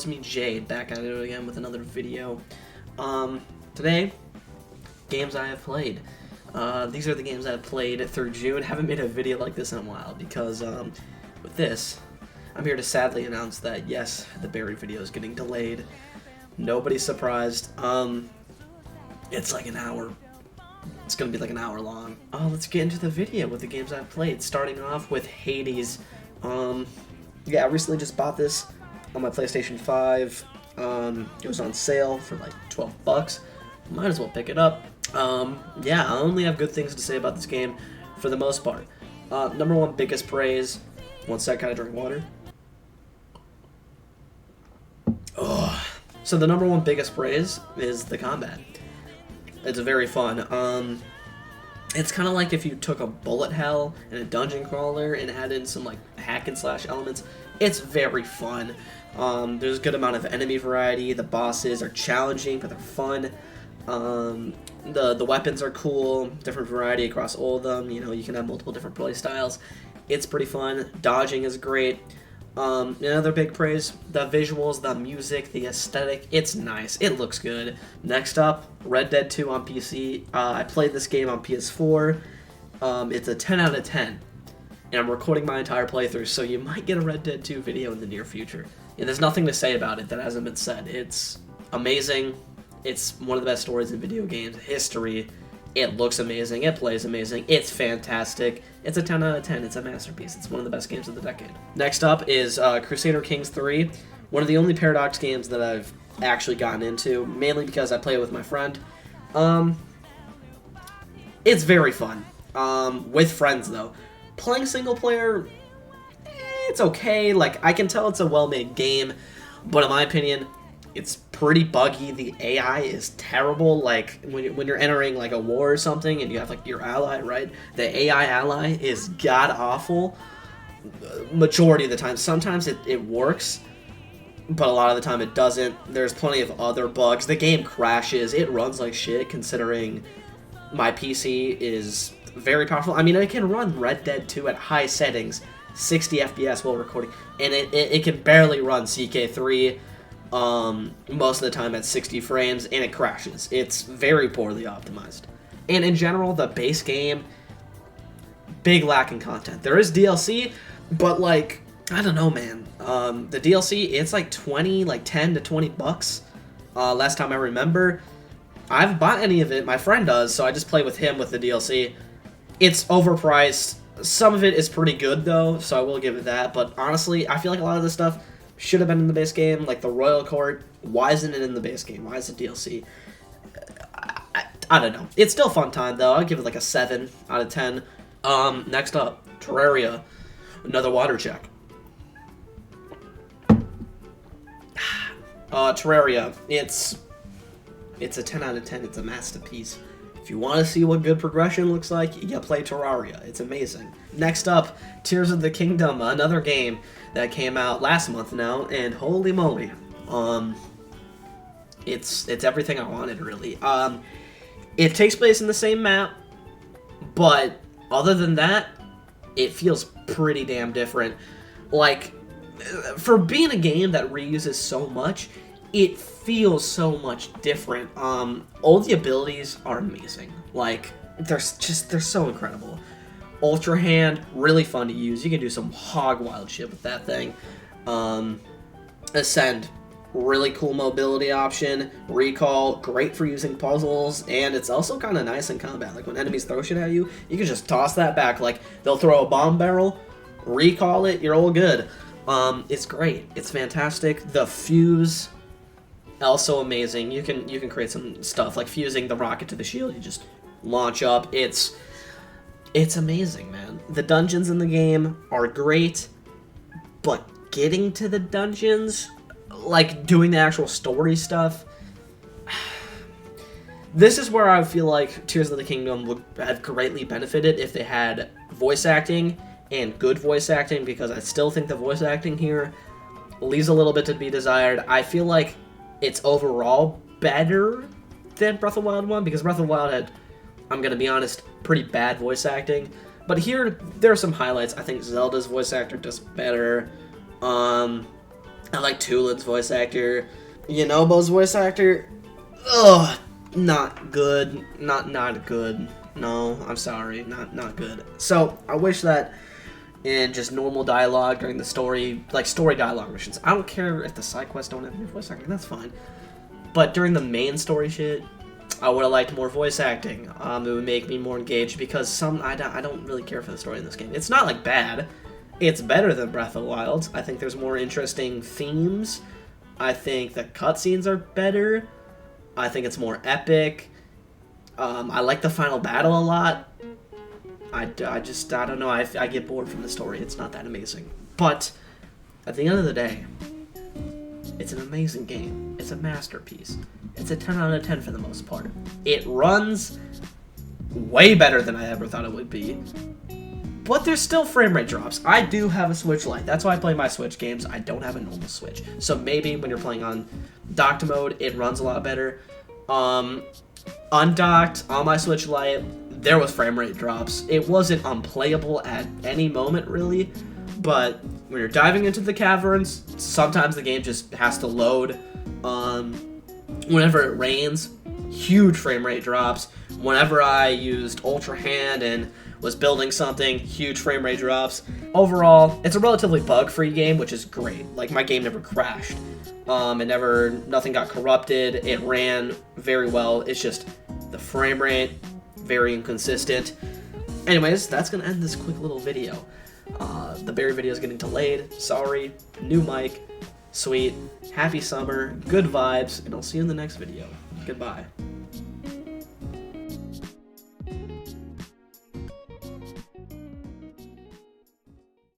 it's me, Jade, back at it again with another video. Today, games I have played. These are the games I've played through June. Haven't made a video like this in a while because, with this, I'm here to sadly announce that, yes, the Buried video is getting delayed. Nobody's surprised. It's like an hour. It's gonna be like an hour long. Let's get into the video with the games I've played, starting off with Hades. Yeah, I recently just bought this on my PlayStation 5. It was on sale for like 12 bucks. Might as well pick it up. Yeah, I only have good things to say about this game for the most part. Number one biggest praise. One sec, gotta drink water. Ugh. So the number one biggest praise is the combat. It's very fun. It's kind of like if you took a bullet hell and a dungeon crawler and added some like hack and slash elements. It's very fun. There's a good amount of enemy variety. The bosses are challenging, but they're fun. The weapons are cool, different variety across all of them. You know, you can have multiple different play styles. It's pretty fun. Dodging is great. Another big praise, the visuals, the music, the aesthetic, it's nice. It looks good. Next up, Red Dead 2 on PC. I played this game on PS4. It's a 10 out of 10. And I'm recording my entire playthrough, so you might get a Red Dead 2 video in the near future. And there's nothing to say about it that hasn't been said. It's amazing. It's one of the best stories in video games history. It looks amazing. It plays amazing. It's fantastic. It's a 10 out of 10. It's a masterpiece. It's one of the best games of the decade. Next up is Crusader Kings 3. One of the only Paradox games that I've actually gotten into, mainly because I play it with my friend. It's very fun. With friends, though. Playing single player, it's okay. Like, I can tell it's a well-made game, but in my opinion, it's pretty buggy. The AI is terrible. Like, when you're entering, like, a war or something and you have, like, your ally, right? The AI ally is god-awful majority of the time. Sometimes it works, but a lot of the time it doesn't. There's plenty of other bugs. The game crashes. It runs like shit, considering my PC is very powerful. I mean, I can run Red Dead 2 at high settings, 60 FPS while recording, and it can barely run CK3 most of the time at 60 frames, and it crashes. It's very poorly optimized. And in general, the base game, big lack in content. There is DLC, but like, I don't know, man. The DLC, it's like 10 to 20 bucks. Last time I remember. I haven't bought any of it. My friend does, so I just play with him with the DLC. It's overpriced. Some of it is pretty good, though, so I will give it that. But honestly, I feel like a lot of this stuff should have been in the base game. Like the Royal Court, why isn't it in the base game? Why is it DLC? I don't know. It's still a fun time, though. I'll give it like a 7 out of 10. Next up, Terraria. Another water check. Terraria. It's a 10 out of 10. It's a masterpiece. If you want to see what good progression looks like, you play Terraria. It's amazing. Next up, Tears of the Kingdom, another game that came out last month now, and holy moly, it's everything I wanted, really. It takes place in the same map, but other than that, it feels pretty damn different. Like, for being a game that reuses so much, it feels so much different. All the abilities are amazing. Like, they're so incredible. Ultra Hand, really fun to use. You can do some hog wild shit with that thing. Ascend, really cool mobility option. Recall, great for using puzzles, and it's also kind of nice in combat. Like, when enemies throw shit at you, you can just toss that back. Like, they'll throw a bomb barrel, recall it, you're all good. It's great. It's fantastic. The fuse, also amazing. You can create some stuff like fusing the rocket to the shield. You just launch up. It's amazing, man. The dungeons in the game are great, but getting to the dungeons, like doing the actual story stuff, this is where I feel like Tears of the Kingdom would have greatly benefited if they had voice acting and good voice acting, because I still think the voice acting here leaves a little bit to be desired. I feel like it's overall better than Breath of the Wild 1, because Breath of the Wild had, I'm gonna be honest, pretty bad voice acting. But here, there are some highlights. I think Zelda's voice actor does better. I like Tulin's voice actor. Yunobo's voice actor, ugh, not good. Not good. No, I'm sorry, not good. So I wish that in just normal dialogue during the story, like story dialogue missions. I don't care if the side quests don't have any voice acting. That's fine. But during the main story shit, I would have liked more voice acting. It would make me more engaged because I don't really care for the story in this game. It's not like bad. It's better than Breath of the Wild. I think there's more interesting themes. I think the cutscenes are better. I think it's more epic. I like the final battle a lot. I don't know. I get bored from the story. It's not that amazing. But at the end of the day, it's an amazing game. It's a masterpiece. It's a 10 out of 10 for the most part. It runs way better than I ever thought it would be. But there's still frame rate drops. I do have a Switch Lite. That's why I play my Switch games. I don't have a normal Switch. So maybe when you're playing on docked mode, it runs a lot better. Undocked on my Switch Lite, there was frame rate drops. It wasn't unplayable at any moment, really. But when you're diving into the caverns, sometimes the game just has to load. Whenever it rains, huge frame rate drops. Whenever I used Ultra Hand and was building something, huge frame rate drops. Overall, it's a relatively bug-free game, which is great. Like, my game never crashed. Nothing got corrupted. It ran very well. It's just the frame rate, very inconsistent. Anyways, that's gonna end this quick little video. The Barry video is getting delayed. Sorry. New mic. Sweet. Happy summer. Good vibes. And I'll see you in the next video. Goodbye.